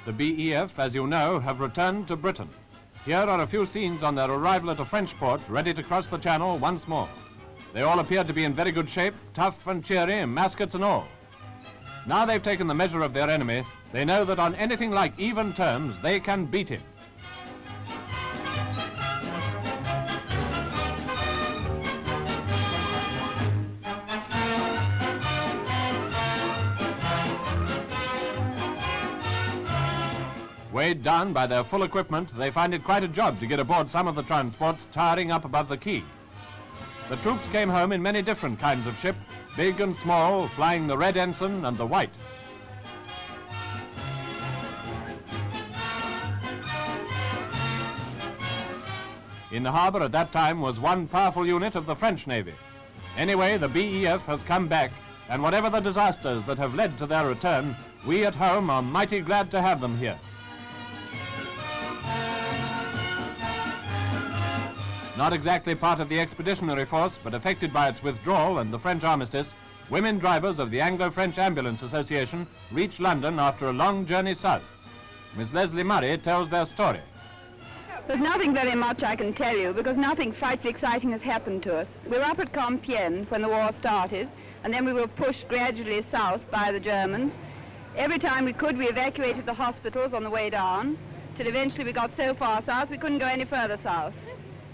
The B.E.F, as you know, have returned to Britain. Here are a few scenes on their arrival at a French port, ready to cross the Channel once more. They all appear to be in very good shape, tough and cheery, muskets and all. Now they've taken the measure of their enemy, they know that on anything like even terms, they can beat him. Weighed down by their full equipment, they find it quite a job to get aboard some of the transports towering up above the quay. The troops came home in many different kinds of ship, big and small, flying the red ensign and the white. In the harbour at that time was one powerful unit of the French Navy. Anyway, the B.E.F has come back, and whatever the disasters that have led to their return, we at home are mighty glad to have them here. Not exactly part of the expeditionary force, but affected by its withdrawal and the French armistice, women drivers of the Anglo-French Ambulance Association reached London after a long journey south. Miss Leslie Murray tells their story. There's nothing very much I can tell you, because nothing frightfully exciting has happened to us. We were up at Compiègne when the war started, and then we were pushed gradually south by the Germans. Every time we could, we evacuated the hospitals on the way down, till eventually we got so far south we couldn't go any further south.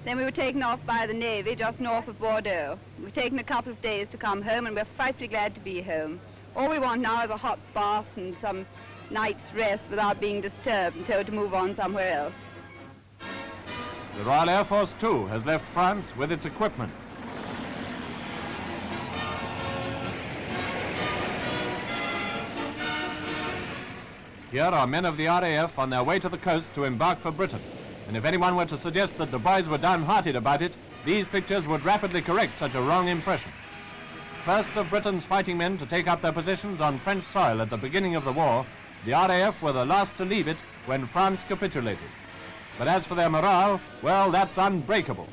Then we were taken off by the Navy just north of Bordeaux. We've taken a couple of days to come home, and we're frightfully glad to be home. All we want now is a hot bath and some night's rest without being disturbed and told to move on somewhere else. The Royal Air Force, too, has left France with its equipment. Here are men of the R.A.F. on their way to the coast to embark for Britain. And if anyone were to suggest that the boys were downhearted about it, these pictures would rapidly correct such a wrong impression. First of Britain's fighting men to take up their positions on French soil at the beginning of the war, the R.A.F. were the last to leave it when France capitulated. But as for their morale, well, that's unbreakable.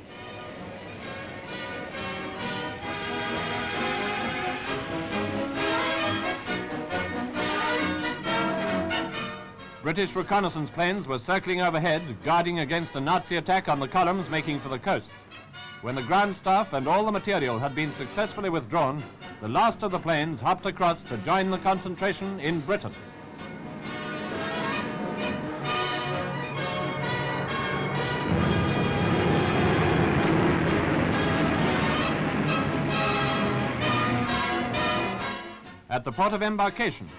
British reconnaissance planes were circling overhead, guarding against a Nazi attack on the columns making for the coast. When the ground staff and all the material had been successfully withdrawn, the last of the planes hopped across to join the concentration in Britain. At the port of embarkation,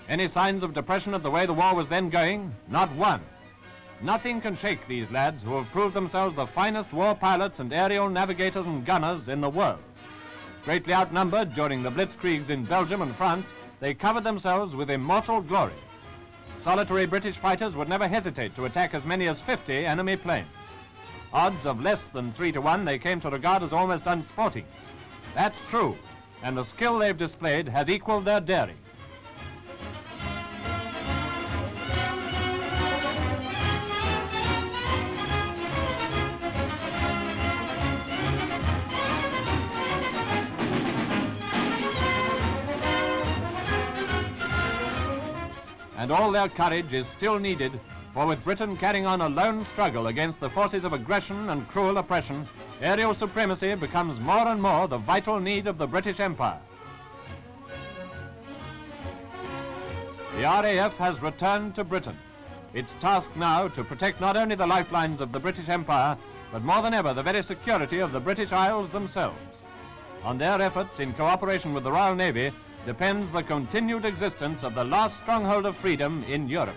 any signs of depression of the way the war was then going? Not one. Nothing can shake these lads who have proved themselves the finest war pilots and aerial navigators and gunners in the world. Greatly outnumbered during the blitzkriegs in Belgium and France, they covered themselves with immortal glory. Solitary British fighters would never hesitate to attack as many as 50 enemy planes. Odds of less than 3 to 1 they came to regard as almost unsporting. That's true, and the skill they've displayed has equaled their daring. And all their courage is still needed, for with Britain carrying on a lone struggle against the forces of aggression and cruel oppression, aerial supremacy becomes more and more the vital need of the British Empire. The R.A.F. has returned to Britain. Its task now to protect not only the lifelines of the British Empire, but more than ever the very security of the British Isles themselves. On their efforts, in cooperation with the Royal Navy, depends the continued existence of the last stronghold of freedom in Europe.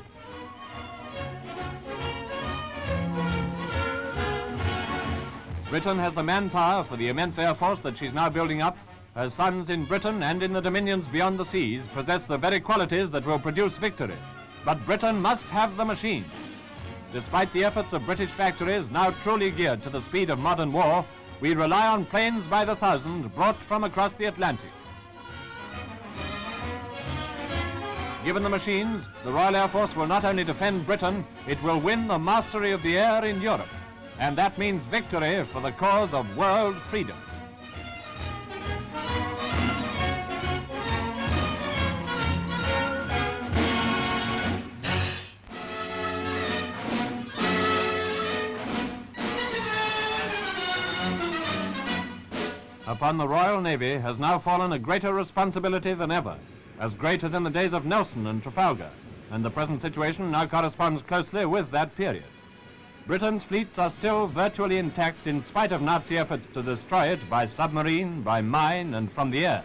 Britain has the manpower for the immense air force that she's now building up. Her sons in Britain and in the dominions beyond the seas possess the very qualities that will produce victory. But Britain must have the machines. Despite the efforts of British factories now truly geared to the speed of modern war, we rely on planes by the thousand brought from across the Atlantic. Given the machines, the Royal Air Force will not only defend Britain, it will win the mastery of the air in Europe. And that means victory for the cause of world freedom. Upon the Royal Navy has now fallen a greater responsibility than ever, as great as in the days of Nelson and Trafalgar, and the present situation now corresponds closely with that period. Britain's fleets are still virtually intact in spite of Nazi efforts to destroy it by submarine, by mine, and from the air.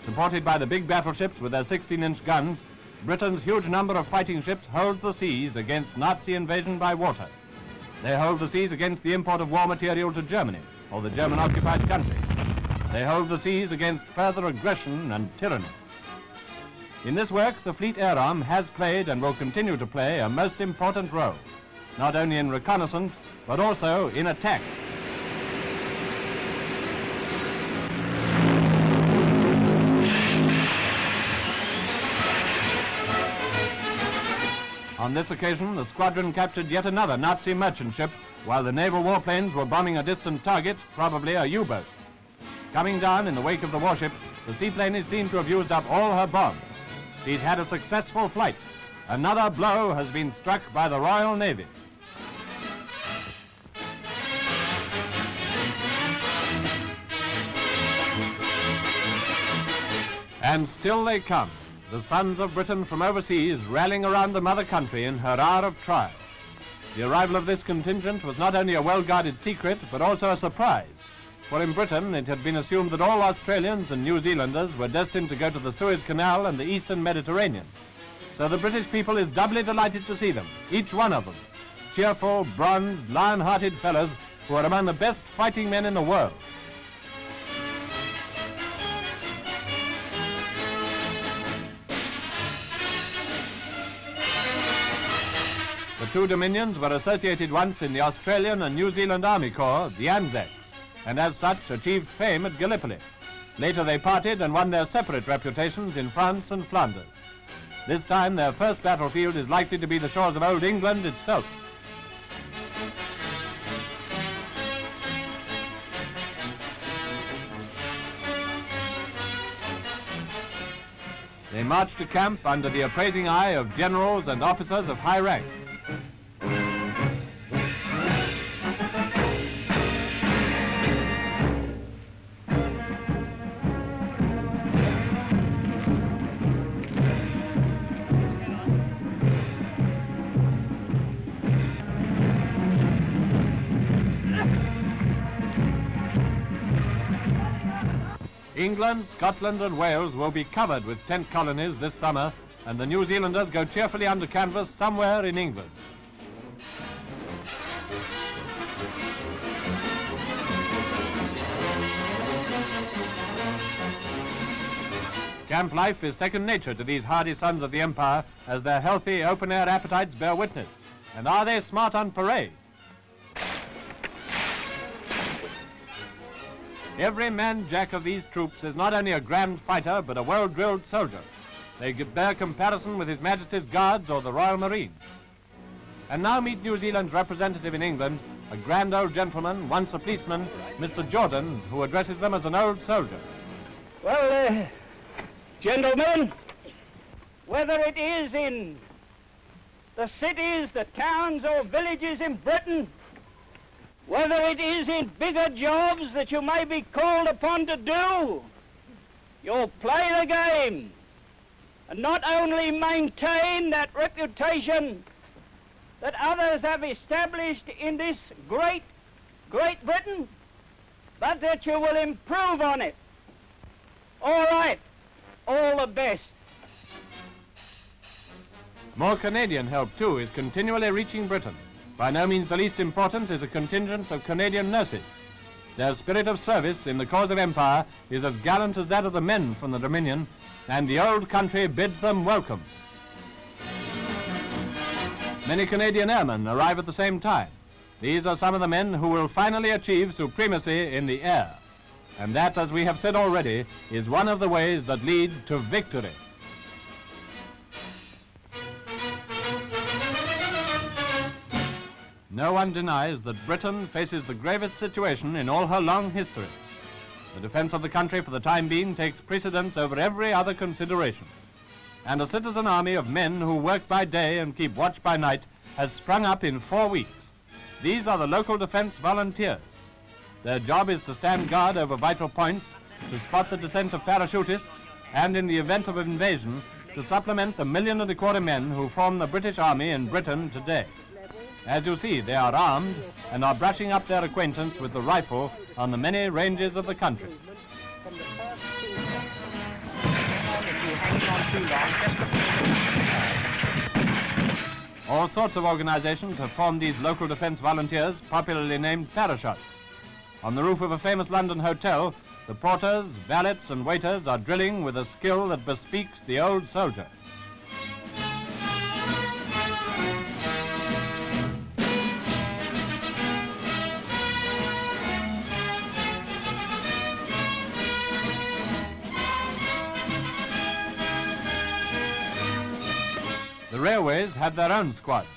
Supported by the big battleships with their 16-inch guns, Britain's huge number of fighting ships holds the seas against Nazi invasion by water. They hold the seas against the import of war material to Germany, or the German-occupied country. They hold the seas against further aggression and tyranny. In this work, the Fleet Air Arm has played and will continue to play a most important role, not only in reconnaissance, but also in attack. On this occasion, the squadron captured yet another Nazi merchant ship, while the naval warplanes were bombing a distant target, probably a U-boat. Coming down in the wake of the warship, the seaplane is seen to have used up all her bombs. She's had a successful flight. Another blow has been struck by the Royal Navy. And still they come, the sons of Britain from overseas rallying around the mother country in her hour of trial. The arrival of this contingent was not only a well-guarded secret, but also a surprise. For in Britain, it had been assumed that all Australians and New Zealanders were destined to go to the Suez Canal and the Eastern Mediterranean. So the British people is doubly delighted to see them, each one of them. Cheerful, bronzed, lion-hearted fellows who are among the best fighting men in the world. The two dominions were associated once in the Australian and New Zealand Army Corps, the ANZAC, and as such achieved fame at Gallipoli. Later they parted and won their separate reputations in France and Flanders. This time their first battlefield is likely to be the shores of old England itself. They march to camp under the appraising eye of generals and officers of high rank. England, Scotland and Wales will be covered with tent colonies this summer, and the New Zealanders go cheerfully under canvas somewhere in England. Camp life is second nature to these hardy sons of the Empire, as their healthy open-air appetites bear witness. And are they smart on parade? Every man-jack of these troops is not only a grand fighter, but a well-drilled soldier. They bear comparison with His Majesty's Guards or the Royal Marines. And now meet New Zealand's representative in England, a grand old gentleman, once a policeman, Mr. Jordan, who addresses them as an old soldier. Well, gentlemen, whether it is in the cities, the towns or villages in Britain, whether it is in bigger jobs that you may be called upon to do, you'll play the game and not only maintain that reputation that others have established in this Great Britain, but that you will improve on it. All right, all the best. More Canadian help, too, is continually reaching Britain. By no means the least important is a contingent of Canadian nurses. Their spirit of service in the cause of empire is as gallant as that of the men from the Dominion, and the old country bids them welcome. Many Canadian airmen arrive at the same time. These are some of the men who will finally achieve supremacy in the air. And that, as we have said already, is one of the ways that lead to victory. No one denies that Britain faces the gravest situation in all her long history. The defense of the country for the time being takes precedence over every other consideration. And a citizen army of men who work by day and keep watch by night has sprung up in 4 weeks. These are the local defense volunteers. Their job is to stand guard over vital points, to spot the descent of parachutists, and in the event of invasion, to supplement the 1.25 million men who form the British Army in Britain today. As you see, they are armed and are brushing up their acquaintance with the rifle on the many ranges of the country. All sorts of organizations have formed these local defense volunteers, popularly named parashots. On the roof of a famous London hotel, the porters, valets, and waiters are drilling with a skill that bespeaks the old soldier. The railways have their own squads.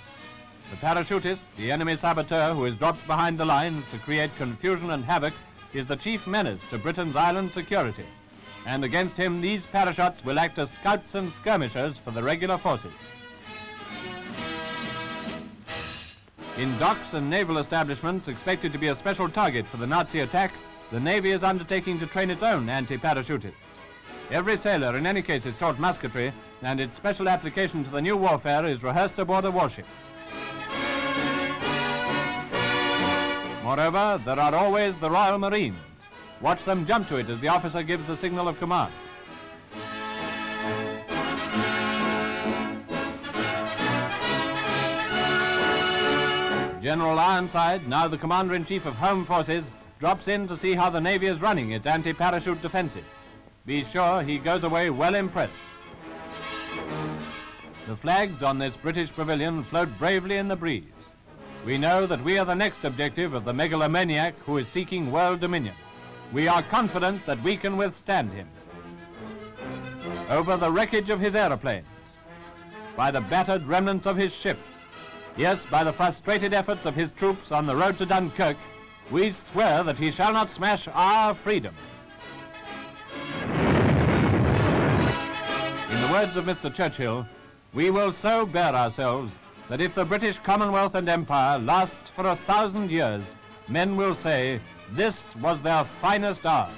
The parachutist, the enemy saboteur who is dropped behind the lines to create confusion and havoc, is the chief menace to Britain's island security. And against him, these parashots will act as scouts and skirmishers for the regular forces. In docks and naval establishments expected to be a special target for the Nazi attack, the Navy is undertaking to train its own anti-parachutists. Every sailor in any case is taught musketry, and its special application to the new warfare is rehearsed aboard a warship. Moreover, there are always the Royal Marines. Watch them jump to it as the officer gives the signal of command. General Ironside, now the Commander-in-Chief of Home Forces, drops in to see how the Navy is running its anti-parachute defenses. Be sure he goes away well impressed. The flags on this British pavilion float bravely in the breeze. We know that we are the next objective of the megalomaniac who is seeking world dominion. We are confident that we can withstand him. Over the wreckage of his aeroplanes, by the battered remnants of his ships, yes, by the frustrated efforts of his troops on the road to Dunkirk, we swear that he shall not smash our freedom. In the words of Mr. Churchill, we will so bear ourselves that if the British Commonwealth and Empire lasts for 1,000 years, men will say, this was their finest hour.